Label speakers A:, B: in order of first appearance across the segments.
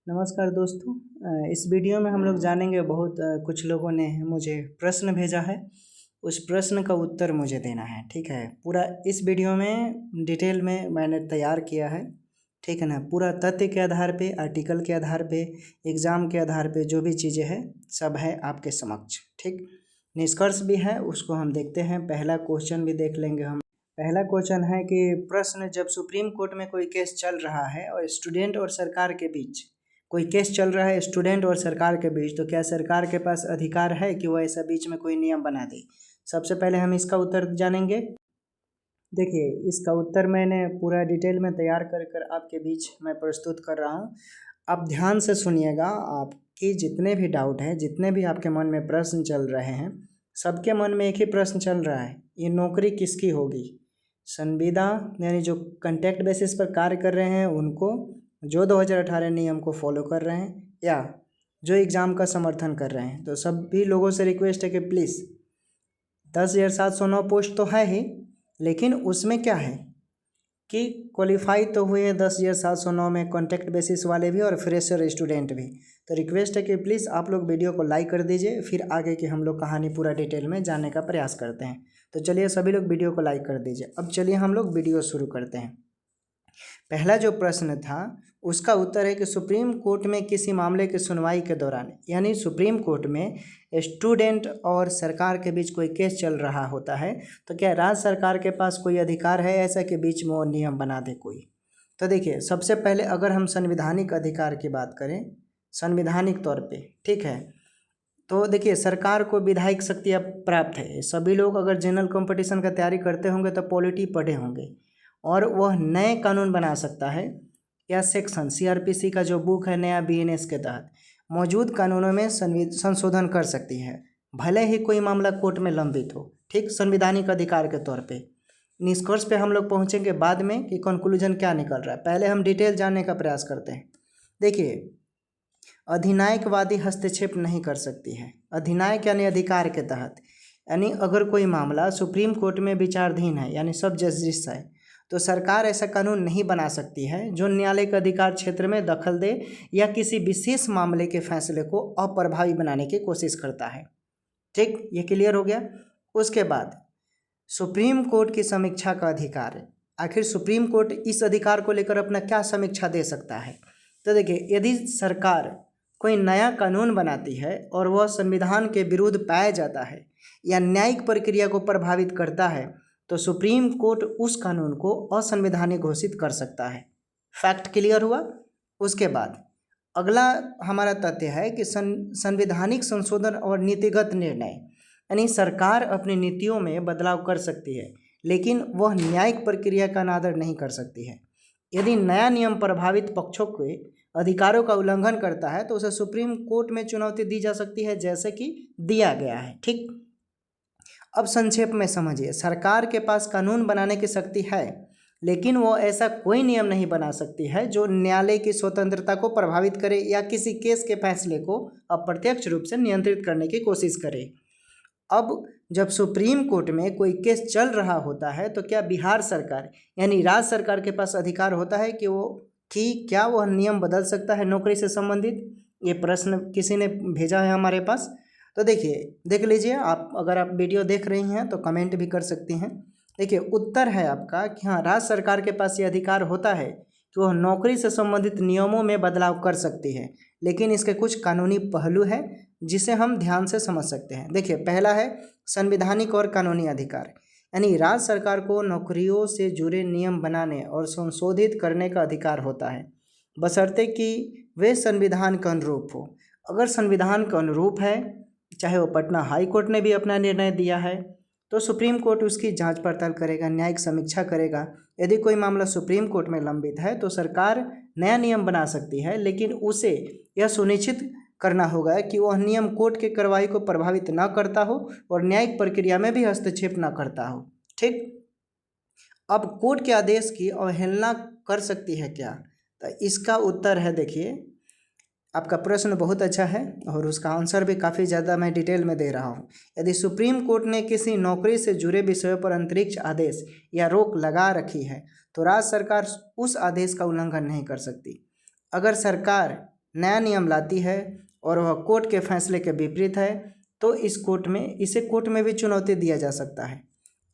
A: नमस्कार दोस्तों। इस वीडियो में हम लोग जानेंगे कुछ लोगों ने मुझे प्रश्न भेजा है। उस प्रश्न का उत्तर मुझे देना है। ठीक है, पूरा इस वीडियो में डिटेल में मैंने तैयार किया है। ठीक है ना, पूरा तथ्य के आधार पे, आर्टिकल के आधार पे, एग्ज़ाम के आधार पे जो भी चीज़ें हैं सब है आपके समक्ष। ठीक, निष्कर्ष भी है, उसको हम देखते हैं। पहला क्वेश्चन भी देख लेंगे हम। पहला क्वेश्चन है कि प्रश्न, जब सुप्रीम कोर्ट में कोई केस चल रहा है और स्टूडेंट और सरकार के बीच कोई केस चल रहा है स्टूडेंट और सरकार के बीच, तो क्या सरकार के पास अधिकार है कि वो ऐसा बीच में कोई नियम बना दे? सबसे पहले हम इसका उत्तर जानेंगे। देखिए, इसका उत्तर मैंने पूरा डिटेल में तैयार कर कर आपके बीच मैं प्रस्तुत कर रहा हूँ। आप ध्यान से सुनिएगा। आपकी जितने भी डाउट हैं, जितने भी आपके मन में प्रश्न चल रहे हैं, सबके मन में एक ही प्रश्न चल रहा है, ये नौकरी किसकी होगी? संविदा यानी जो कॉन्ट्रैक्ट बेसिस पर कार्य कर रहे हैं उनको, जो 2018 नियम को फॉलो कर रहे हैं, या जो एग्ज़ाम का समर्थन कर रहे हैं। तो सभी लोगों से रिक्वेस्ट है कि प्लीज़ 10,709 पोस्ट तो है ही, लेकिन उसमें क्या है कि क्वालिफाई तो हुए हैं 10,709 में कॉन्ट्रैक्ट बेसिस वाले भी और फ्रेशर स्टूडेंट भी। तो रिक्वेस्ट है कि प्लीज़ आप लोग वीडियो को लाइक कर दीजिए, फिर आगे की हम लोग कहानी पूरा डिटेल में जानने का प्रयास करते हैं। तो चलिए सभी लोग वीडियो को लाइक कर दीजिए। अब चलिए हम लोग वीडियो शुरू करते हैं। पहला जो प्रश्न था उसका उत्तर है कि सुप्रीम कोर्ट में किसी मामले की सुनवाई के दौरान, यानी सुप्रीम कोर्ट में स्टूडेंट और सरकार के बीच कोई केस चल रहा होता है, तो क्या राज्य सरकार के पास कोई अधिकार है ऐसा कि बीच में वो नियम बना दे कोई? तो देखिए, सबसे पहले अगर हम संवैधानिक अधिकार की बात करें, संवैधानिक तौर पे, ठीक है, तो देखिए सरकार को विधायिक शक्तियाँ प्राप्त है। सभी लोग अगर जनरल कंपटीशन का तैयारी करते होंगे तो पॉलिटी पढ़े होंगे, और वह नए कानून बना सकता है या सेक्शन सीआरपीसी का जो बुक है नया बीएनएस के तहत मौजूद कानूनों में संशोधन कर सकती है, भले ही कोई मामला कोर्ट में लंबित हो। ठीक, संवैधानिक अधिकार के तौर पे। निष्कर्ष पे हम लोग पहुंचेंगे बाद में कि कंक्लूजन क्या निकल रहा है। पहले हम डिटेल जानने का प्रयास करते हैं। देखिए, अधिनायकवादी हस्तक्षेप नहीं कर सकती है। अधिनायक यानी अधिकार के तहत, यानी अगर कोई मामला सुप्रीम कोर्ट में विचाराधीन है, यानी सब जस्टिस है, तो सरकार ऐसा कानून नहीं बना सकती है जो न्यायालय के अधिकार क्षेत्र में दखल दे या किसी विशेष मामले के फैसले को अप्रभावी बनाने की कोशिश करता है। ठीक, ये क्लियर हो गया। उसके बाद सुप्रीम कोर्ट की समीक्षा का अधिकार है। आखिर सुप्रीम कोर्ट इस अधिकार को लेकर अपना क्या समीक्षा दे सकता है? तो देखिए, यदि सरकार कोई नया कानून बनाती है और वह संविधान के विरुद्ध पाया जाता है या न्यायिक प्रक्रिया को प्रभावित करता है, तो सुप्रीम कोर्ट उस कानून को असंवैधानिक घोषित कर सकता है। फैक्ट क्लियर हुआ। उसके बाद अगला हमारा तथ्य है कि संवैधानिक संशोधन और नीतिगत निर्णय, यानी सरकार अपनी नीतियों में बदलाव कर सकती है, लेकिन वह न्यायिक प्रक्रिया का अनादर नहीं कर सकती है। यदि नया नियम प्रभावित पक्षों के अधिकारों का उल्लंघन करता है तो उसे सुप्रीम कोर्ट में चुनौती दी जा सकती है, जैसे कि दिया गया है। ठीक, अब संक्षेप में समझिए, सरकार के पास कानून बनाने की शक्ति है, लेकिन वो ऐसा कोई नियम नहीं बना सकती है जो न्यायालय की स्वतंत्रता को प्रभावित करे या किसी केस के फैसले को अप्रत्यक्ष रूप से नियंत्रित करने की कोशिश करे। अब जब सुप्रीम कोर्ट में कोई केस चल रहा होता है तो क्या बिहार सरकार यानी राज्य सरकार के पास अधिकार होता है कि क्या वह नियम बदल सकता है नौकरी से संबंधित? ये प्रश्न किसी ने भेजा है हमारे पास। तो देखिए, देख लीजिए आप, अगर आप वीडियो देख रही हैं तो कमेंट भी कर सकती हैं। देखिए, उत्तर है आपका कि हाँ, राज्य सरकार के पास ये अधिकार होता है कि वह नौकरी से संबंधित नियमों में बदलाव कर सकती है, लेकिन इसके कुछ कानूनी पहलू हैं जिसे हम ध्यान से समझ सकते हैं। देखिए, पहला है संवैधानिक और कानूनी अधिकार, यानी राज्य सरकार को नौकरियों से जुड़े नियम बनाने और संशोधित करने का अधिकार होता है, बशर्ते कि वे संविधान के अनुरूप हो। अगर संविधान के अनुरूप है, चाहे वो पटना हाई कोर्ट ने भी अपना निर्णय दिया है, तो सुप्रीम कोर्ट उसकी जांच पड़ताल करेगा, न्यायिक समीक्षा करेगा। यदि कोई मामला सुप्रीम कोर्ट में लंबित है तो सरकार नया नियम बना सकती है, लेकिन उसे यह सुनिश्चित करना होगा कि वह नियम कोर्ट की कार्रवाई को प्रभावित न करता हो और न्यायिक प्रक्रिया में भी हस्तक्षेप न करता हो। ठीक, अब कोर्ट के आदेश की अवहेलना कर सकती है क्या? तो इसका उत्तर है, देखिए, आपका प्रश्न बहुत अच्छा है और उसका आंसर भी काफ़ी ज़्यादा मैं डिटेल में दे रहा हूँ। यदि सुप्रीम कोर्ट ने किसी नौकरी से जुड़े विषयों पर अंतरिक्ष आदेश या रोक लगा रखी है तो राज्य सरकार उस आदेश का उल्लंघन नहीं कर सकती। अगर सरकार नया नियम लाती है और वह कोर्ट के फैसले के विपरीत है तो इसे कोर्ट में भी चुनौती दिया जा सकता है।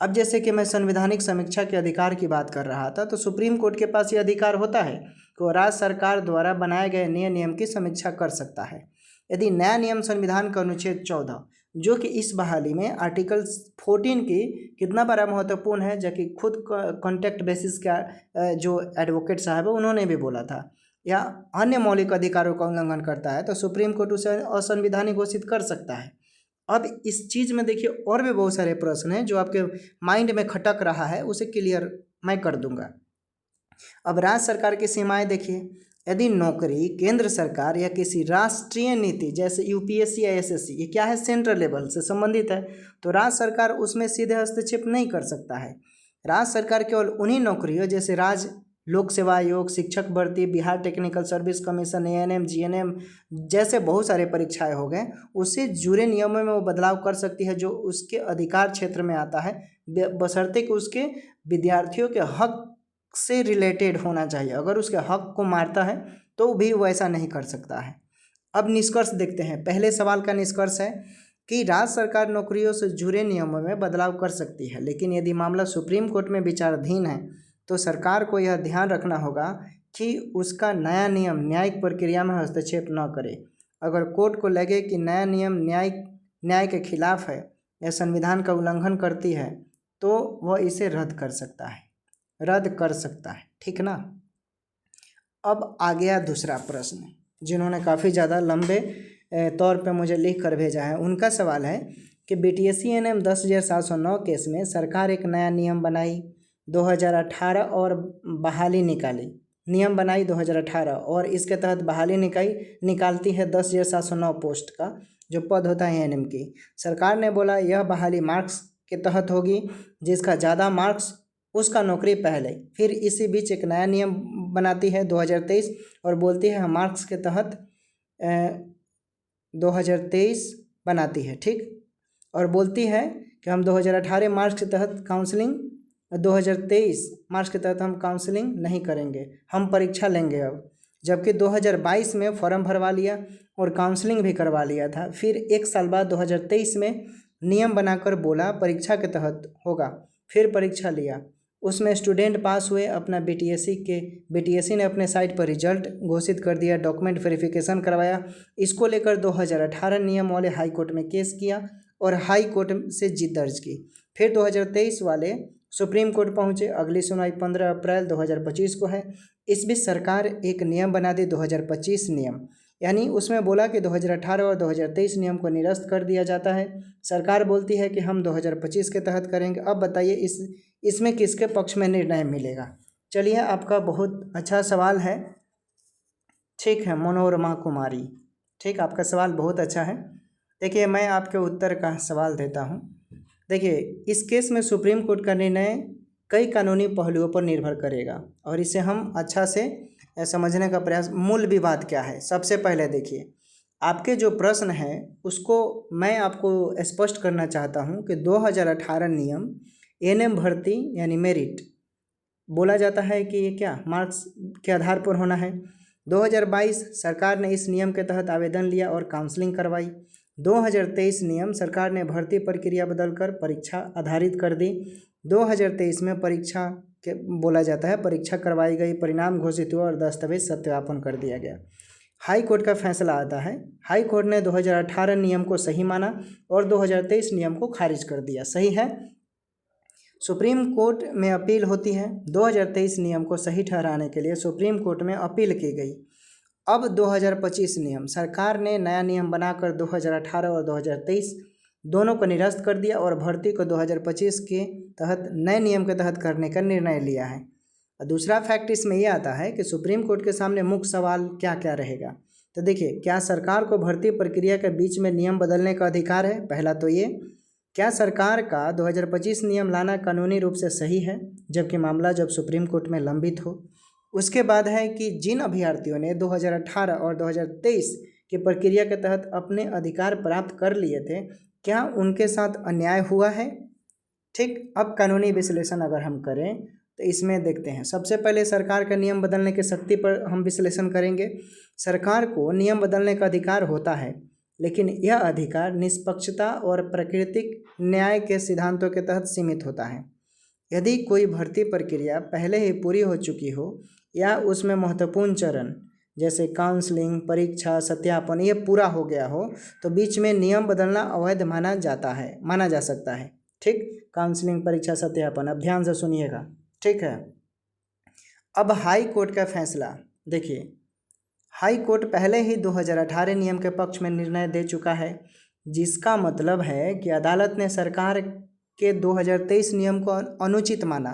A: अब जैसे कि मैं संवैधानिक समीक्षा के अधिकार की बात कर रहा था, तो सुप्रीम कोर्ट के पास ये अधिकार होता है कि वह राज्य सरकार द्वारा बनाए गए नए नियम की समीक्षा कर सकता है। यदि नया नियम संविधान का अनुच्छेद 14 जो कि इस बहाली में आर्टिकल 14 की कितना बड़ा महत्वपूर्ण है, जबकि खुद कॉन्टेक्ट बेसिस का जो एडवोकेट साहब है उन्होंने भी बोला था, या अन्य मौलिक अधिकारों का उल्लंघन करता है तो सुप्रीम कोर्ट उसे असंवैधानिक घोषित कर सकता है। अब इस चीज़ में देखिए और भी बहुत सारे प्रश्न हैं जो आपके माइंड में खटक रहा है, उसे क्लियर मैं कर दूंगा। अब राज्य सरकार की सीमाएं देखिए, यदि नौकरी केंद्र सरकार या किसी राष्ट्रीय नीति जैसे यूपीएससी या एसएससी, ये क्या है, सेंट्रल लेवल से संबंधित है, तो राज्य सरकार उसमें सीधे हस्तक्षेप नहीं कर सकता है। राज्य सरकार केवल उन्हीं नौकरियों जैसे राज्य लोक सेवा आयोग, शिक्षक भर्ती, Bihar technical service commission, ANM, GNM जैसे बहुत सारे परीक्षाएं हो गए, उससे जुड़े नियमों में वो बदलाव कर सकती है जो उसके अधिकार क्षेत्र में आता है, बशर्ते कि उसके विद्यार्थियों के हक से रिलेटेड होना चाहिए। अगर उसके हक को मारता है तो भी वो ऐसा नहीं कर सकता है। अब निष्कर्ष देखते हैं। पहले सवाल का निष्कर्ष है कि राज्य सरकार नौकरियों से जुड़े नियमों में बदलाव कर सकती है, लेकिन यदि मामला सुप्रीम कोर्ट में विचाराधीन है तो सरकार को यह ध्यान रखना होगा कि उसका नया नियम न्यायिक प्रक्रिया में हस्तक्षेप न करे। अगर कोर्ट को लगे कि नया नियम न्याय के खिलाफ है या संविधान का उल्लंघन करती है तो वह इसे रद्द कर सकता है, ठीक ना। अब आ गया दूसरा प्रश्न, जिन्होंने काफ़ी ज़्यादा लंबे तौर पे मुझे लिख कर भेजा है। उनका सवाल है कि बीटीएससी एनएम 10,709 केस में सरकार एक नया नियम बनाई 2018 और बहाली निकाली, नियम बनाई 2018 और इसके तहत बहाली निकालती है 10,709 पोस्ट का जो पद होता है एएनएम की। सरकार ने बोला यह बहाली मार्क्स के तहत होगी, जिसका ज़्यादा मार्क्स उसका नौकरी पहले। फिर इसी बीच एक नया नियम बनाती है 2023 और बोलती है हम मार्क्स के तहत 2023 बनाती है, ठीक, और बोलती है कि हम 2018 मार्क्स के तहत काउंसलिंग, 2023 मार्क्स के तहत हम काउंसलिंग नहीं करेंगे, हम परीक्षा लेंगे अब। जबकि 2022 में फॉर्म भरवा लिया और काउंसलिंग भी करवा लिया था। फिर एक साल बाद 2023 में नियम बनाकर बोला परीक्षा के तहत होगा, फिर परीक्षा लिया, उसमें स्टूडेंट पास हुए। अपना बीटीएससी ने अपने साइट पर रिजल्ट घोषित कर दिया, डॉक्यूमेंट वेरिफिकेशन करवाया। इसको लेकर 2018 नियम वाले हाई कोर्ट में केस किया और हाई कोर्ट से जीत दर्ज की। फिर 2023 वाले सुप्रीम कोर्ट पहुंचे। अगली सुनवाई 15 अप्रैल 2025 को है। इस बीच सरकार एक नियम बना दी 2025 नियम, यानी उसमें बोला कि 2018 और 2023 नियम को निरस्त कर दिया जाता है। सरकार बोलती है कि हम 2025 के तहत करेंगे। अब बताइए इसमें किसके पक्ष में निर्णय मिलेगा। चलिए, आपका बहुत अच्छा सवाल है, ठीक है मनोरमा कुमारी, ठीक, आपका सवाल बहुत अच्छा है। देखिए मैं आपके उत्तर का सवाल देता हूँ। देखिए इस केस में सुप्रीम कोर्ट का निर्णय कई कानूनी पहलुओं पर निर्भर करेगा और इसे हम अच्छा से समझने का प्रयास। मूल विवाद क्या है, सबसे पहले देखिए आपके जो प्रश्न हैं उसको मैं आपको स्पष्ट करना चाहता हूँ कि 2018 नियम एएनएम भर्ती यानी मेरिट बोला जाता है कि ये क्या मार्क्स के आधार पर होना है। 2022 सरकार ने इस नियम के तहत आवेदन लिया और काउंसलिंग करवाई। 2023 नियम सरकार ने भर्ती प्रक्रिया बदलकर परीक्षा आधारित कर दी। 2023 में परीक्षा के बोला जाता है, परीक्षा करवाई गई, परिणाम घोषित हुआ और दस्तावेज सत्यापन कर दिया गया। हाई कोर्ट का फैसला आता है। हाई कोर्ट ने 2018 नियम को सही माना और 2023 नियम को खारिज कर दिया। सही है। सुप्रीम कोर्ट में अपील होती है। 2023 नियम को सही ठहराने के लिए सुप्रीम कोर्ट में अपील की गई। अब 2025 नियम सरकार ने नया नियम बनाकर 2018 और 2023 दोनों को निरस्त कर दिया और भर्ती को 2025 के तहत नए नियम के तहत करने का निर्णय लिया है। दूसरा फैक्ट इसमें यह आता है कि सुप्रीम कोर्ट के सामने मुख्य सवाल क्या क्या रहेगा। तो देखिए, क्या सरकार को भर्ती प्रक्रिया के बीच में नियम बदलने का अधिकार है? पहला तो ये, क्या सरकार का 2025 नियम लाना कानूनी रूप से सही है जबकि मामला जब सुप्रीम कोर्ट में लंबित हो? उसके बाद है कि जिन अभ्यर्थियों ने 2018 और 2023 की प्रक्रिया के तहत अपने अधिकार प्राप्त कर लिए थे, क्या उनके साथ अन्याय हुआ है? ठीक, अब कानूनी विश्लेषण अगर हम करें तो इसमें देखते हैं। सबसे पहले सरकार का नियम बदलने की शक्ति पर हम विश्लेषण करेंगे। सरकार को नियम बदलने का अधिकार होता है, लेकिन यह अधिकार निष्पक्षता और प्राकृतिक न्याय के सिद्धांतों के तहत सीमित होता है। यदि कोई भर्ती प्रक्रिया पहले ही पूरी हो चुकी हो या उसमें महत्वपूर्ण चरण जैसे काउंसलिंग, परीक्षा, सत्यापन ये पूरा हो गया हो तो बीच में नियम बदलना अवैध माना जा सकता है। ठीक, काउंसलिंग, परीक्षा, सत्यापन, अब ध्यान से सुनिएगा। ठीक है, अब हाई कोर्ट का फैसला देखिए। हाई कोर्ट पहले ही 2018 नियम के पक्ष में निर्णय दे चुका है, जिसका मतलब है कि अदालत ने सरकार के 2023 नियम को अनुचित माना।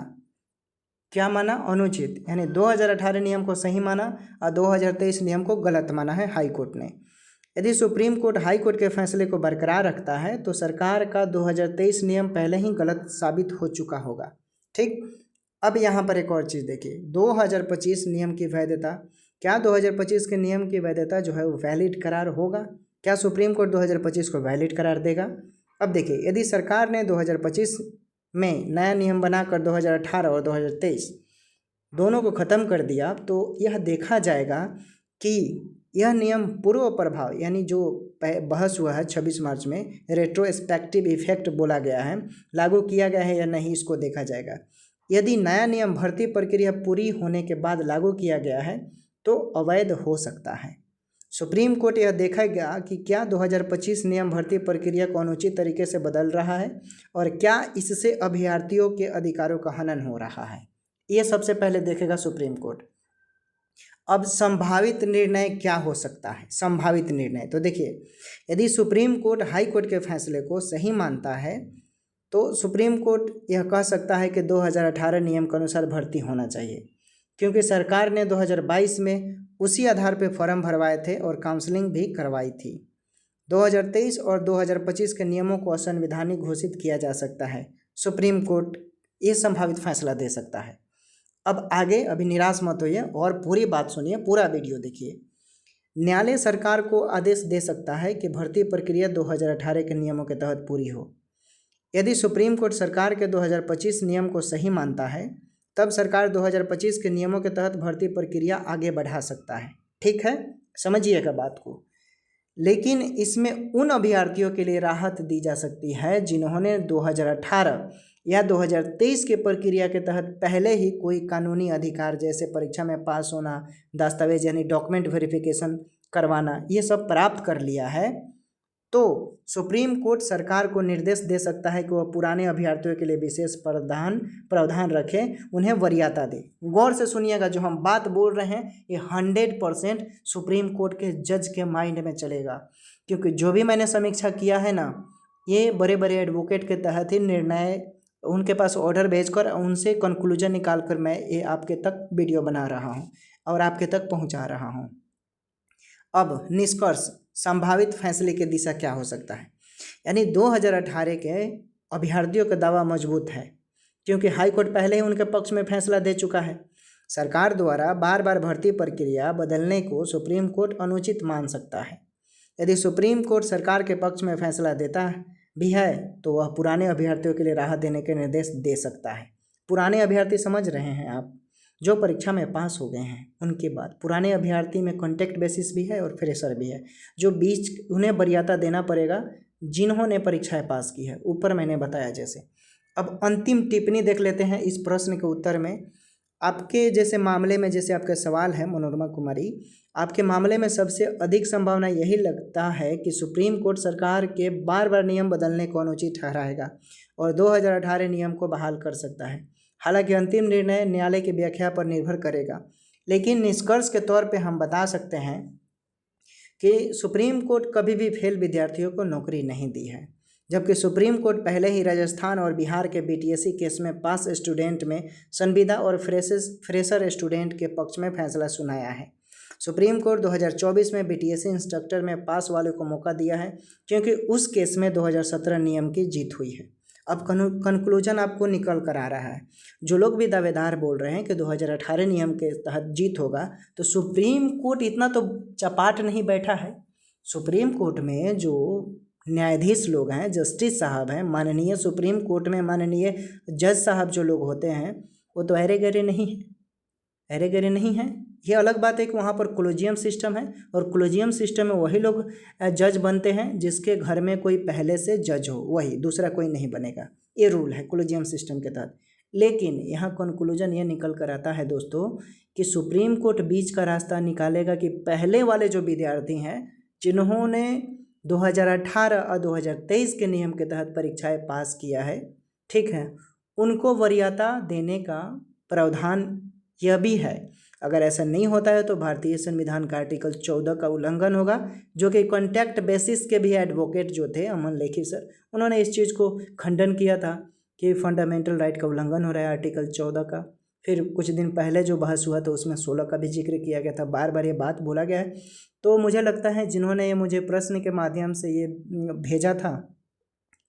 A: क्या माना? अनुचित, यानी 2018 नियम को सही माना और 2023 नियम को गलत माना है हाई कोर्ट ने। यदि सुप्रीम कोर्ट हाई कोर्ट के फैसले को बरकरार रखता है तो सरकार का 2023 नियम पहले ही गलत साबित हो चुका होगा। ठीक, अब यहाँ पर एक और चीज़ देखिए, 2025 नियम की वैधता। क्या 2025 के नियम की वैधता जो है वो वैलिड करार होगा? क्या सुप्रीम कोर्ट 2025 को वैलिड करार देगा? अब देखिए, यदि सरकार ने 2025 में नया नियम बनाकर 2018 और 2023 दोनों को ख़त्म कर दिया तो यह देखा जाएगा कि यह नियम पूर्व प्रभाव यानी जो बहस हुआ है 26 मार्च में, रेट्रोस्पेक्टिव इफेक्ट बोला गया है, लागू किया गया है या नहीं, इसको देखा जाएगा। यदि नया नियम भर्ती प्रक्रिया पूरी होने के बाद लागू किया गया है तो अवैध हो सकता है। सुप्रीम कोर्ट यह देखेगा कि क्या 2025 नियम भर्ती प्रक्रिया को अनुचित तरीके से बदल रहा है और क्या इससे अभ्यर्थियों के अधिकारों का हनन हो रहा है। ये सबसे पहले देखेगा सुप्रीम कोर्ट। अब संभावित निर्णय क्या हो सकता है? संभावित निर्णय तो देखिए, यदि सुप्रीम कोर्ट हाई कोर्ट के फैसले को सही मानता है तो सुप्रीम कोर्ट यह कह सकता है कि 2018 नियम के अनुसार भर्ती होना चाहिए, क्योंकि सरकार ने 2022 में उसी आधार पर फॉर्म भरवाए थे और काउंसलिंग भी करवाई थी। 2023 और 2025 के नियमों को असंवैधानिक घोषित किया जा सकता है। सुप्रीम कोर्ट ये संभावित फैसला दे सकता है। अब आगे, अभी निराश मत होइए और पूरी बात सुनिए, पूरा वीडियो देखिए। न्यायालय सरकार को आदेश दे सकता है कि भर्ती प्रक्रिया 2018 के नियमों के तहत पूरी हो। यदि सुप्रीम कोर्ट सरकार के 2025 नियम को सही मानता है तब सरकार 2025 के नियमों के तहत भर्ती प्रक्रिया आगे बढ़ा सकता है। ठीक है, समझिएगा बात को। लेकिन इसमें उन अभ्यर्थियों के लिए राहत दी जा सकती है जिन्होंने 2018 या 2023 के प्रक्रिया के तहत पहले ही कोई कानूनी अधिकार जैसे परीक्षा में पास होना, दस्तावेज यानी डॉक्यूमेंट वेरिफिकेशन करवाना, ये सब प्राप्त कर लिया है। तो सुप्रीम कोर्ट सरकार को निर्देश दे सकता है कि वह पुराने अभ्यर्थियों के लिए विशेष प्रावधान रखे, उन्हें वरीयता दे। गौर से सुनिएगा, जो हम बात बोल रहे हैं ये 100% सुप्रीम कोर्ट के जज के माइंड में चलेगा, क्योंकि जो भी मैंने समीक्षा किया है ना, ये बड़े बड़े एडवोकेट के तहत ही निर्णय, उनके पास ऑर्डर भेजकर उनसे कंक्लूजन निकाल कर मैं ये आपके तक वीडियो बना रहा हूँ और आपके तक पहुँचा रहा हूँ। अब निष्कर्ष, संभावित फैसले की दिशा क्या हो सकता है? यानी 2018 के अभ्यर्थियों का दावा मजबूत है, क्योंकि हाई कोर्ट पहले ही उनके पक्ष में फैसला दे चुका है। सरकार द्वारा बार बार भर्ती प्रक्रिया बदलने को सुप्रीम कोर्ट अनुचित मान सकता है। यदि सुप्रीम कोर्ट सरकार के पक्ष में फैसला देता भी है तो वह पुराने अभ्यर्थियों के लिए राहत देने के निर्देश दे सकता है। पुराने अभ्यर्थी समझ रहे हैं आप, जो परीक्षा में पास हो गए हैं उनके बाद पुराने अभ्यर्थी में कॉन्टैक्ट बेसिस भी है और फ्रेशर भी है, जो बीच उन्हें वरीयता देना पड़ेगा जिन्होंने परीक्षाएं पास की है, ऊपर मैंने बताया जैसे। अब अंतिम टिप्पणी देख लेते हैं इस प्रश्न के उत्तर में। आपके जैसे मामले में, जैसे आपका सवाल है मनोरमा कुमारी, आपके मामले में सबसे अधिक संभावना यही लगता है कि सुप्रीम कोर्ट सरकार के बार बार नियम बदलने को अनुचित ठहराएगा और 2018 नियम को बहाल कर सकता है। हालांकि अंतिम निर्णय न्यायालय की व्याख्या पर निर्भर करेगा, लेकिन निष्कर्ष के तौर पे हम बता सकते हैं कि सुप्रीम कोर्ट कभी भी फेल विद्यार्थियों को नौकरी नहीं दी है, जबकि सुप्रीम कोर्ट पहले ही राजस्थान और बिहार के बीटीएससी केस में पास स्टूडेंट में संविदा और फ्रेशर स्टूडेंट के पक्ष में फैसला सुनाया है। सुप्रीम कोर्ट 2024 में बीटीएससी इंस्ट्रक्टर में पास वाले को मौका दिया है, क्योंकि उस केस में 2017 नियम की जीत हुई है। अब कंक्लूजन आपको निकल कर आ रहा है। जो लोग भी दावेदार बोल रहे हैं कि 2018 नियम के तहत जीत होगा, तो सुप्रीम कोर्ट इतना तो चपाट नहीं बैठा है। सुप्रीम कोर्ट में जो न्यायाधीश लोग हैं, जस्टिस साहब हैं, माननीय सुप्रीम कोर्ट में माननीय जज साहब जो लोग होते हैं, वो तो अरे गरे नहीं है, अरे गरे नहीं है। ये अलग बात है कि वहाँ पर कोलोजियम सिस्टम है, और कोलोजियम सिस्टम में वही लोग जज बनते हैं जिसके घर में कोई पहले से जज हो, वही, दूसरा कोई नहीं बनेगा। ये रूल है कोलोजियम सिस्टम के तहत। लेकिन यहाँ कंक्लूजन ये निकल कर आता है दोस्तों कि सुप्रीम कोर्ट बीच का रास्ता निकालेगा कि पहले वाले जो विद्यार्थी हैं जिन्होंने 2018 और 2023 के नियम के तहत परीक्षाएं पास किया है, ठीक है, उनको वरीयता देने का प्रावधान यह भी है। अगर ऐसा नहीं होता है तो भारतीय संविधान का आर्टिकल 14 का उल्लंघन होगा, जो कि कॉन्टैक्ट बेसिस के भी एडवोकेट जो थे अमन लेखी सर, उन्होंने इस चीज़ को खंडन किया था कि फंडामेंटल राइट का उल्लंघन हो रहा है आर्टिकल 14 का। फिर कुछ दिन पहले जो बहस हुआ तो उसमें 16 का भी जिक्र किया गया था, बार बार ये बात बोला गया है। तो मुझे लगता है जिन्होंने ये मुझे प्रश्न के माध्यम से ये भेजा था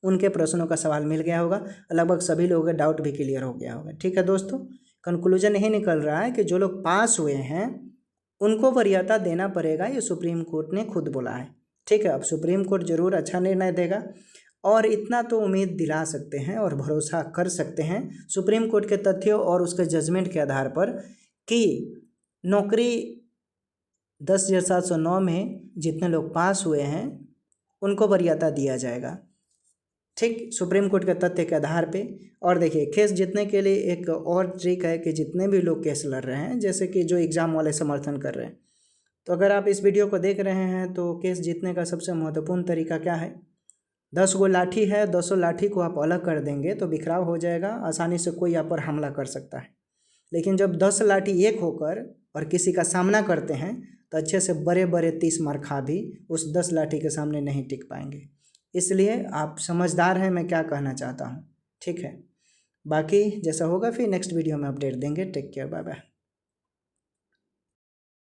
A: उनके प्रश्नों का सवाल मिल गया होगा, लगभग सभी लोगों का डाउट भी क्लियर हो गया होगा। ठीक है दोस्तों, कंक्लूजन यही निकल रहा है कि जो लोग पास हुए हैं उनको वरीयता देना पड़ेगा, ये सुप्रीम कोर्ट ने खुद बोला है। ठीक है, अब सुप्रीम कोर्ट जरूर अच्छा निर्णय देगा, और इतना तो उम्मीद दिला सकते हैं और भरोसा कर सकते हैं सुप्रीम कोर्ट के तथ्यों और उसके जजमेंट के आधार पर कि नौकरी 10,709 में जितने लोग पास हुए हैं उनको वरीयता दिया जाएगा। ठीक, सुप्रीम कोर्ट के तथ्य के आधार पे। और देखिए, केस जीतने के लिए एक और ट्रिक है कि जितने भी लोग केस लड़ रहे हैं, जैसे कि जो एग्ज़ाम वाले समर्थन कर रहे हैं, तो अगर आप इस वीडियो को देख रहे हैं तो केस जीतने का सबसे महत्वपूर्ण तरीका क्या है? 10 गो लाठी है, 10 लाठी को आप अलग कर देंगे तो बिखराव हो जाएगा, आसानी से कोई आप पर हमला कर सकता है। लेकिन जब 10 लाठी एक होकर और किसी का सामना करते हैं तो अच्छे से बड़े बड़े 30 मरखा भी उस 10 लाठी के सामने नहीं टिक पाएंगे। इसलिए आप समझदार हैं, मैं क्या कहना चाहता हूँ। ठीक है, बाकी जैसा होगा फिर नेक्स्ट वीडियो में अपडेट देंगे। Take care, bye bye.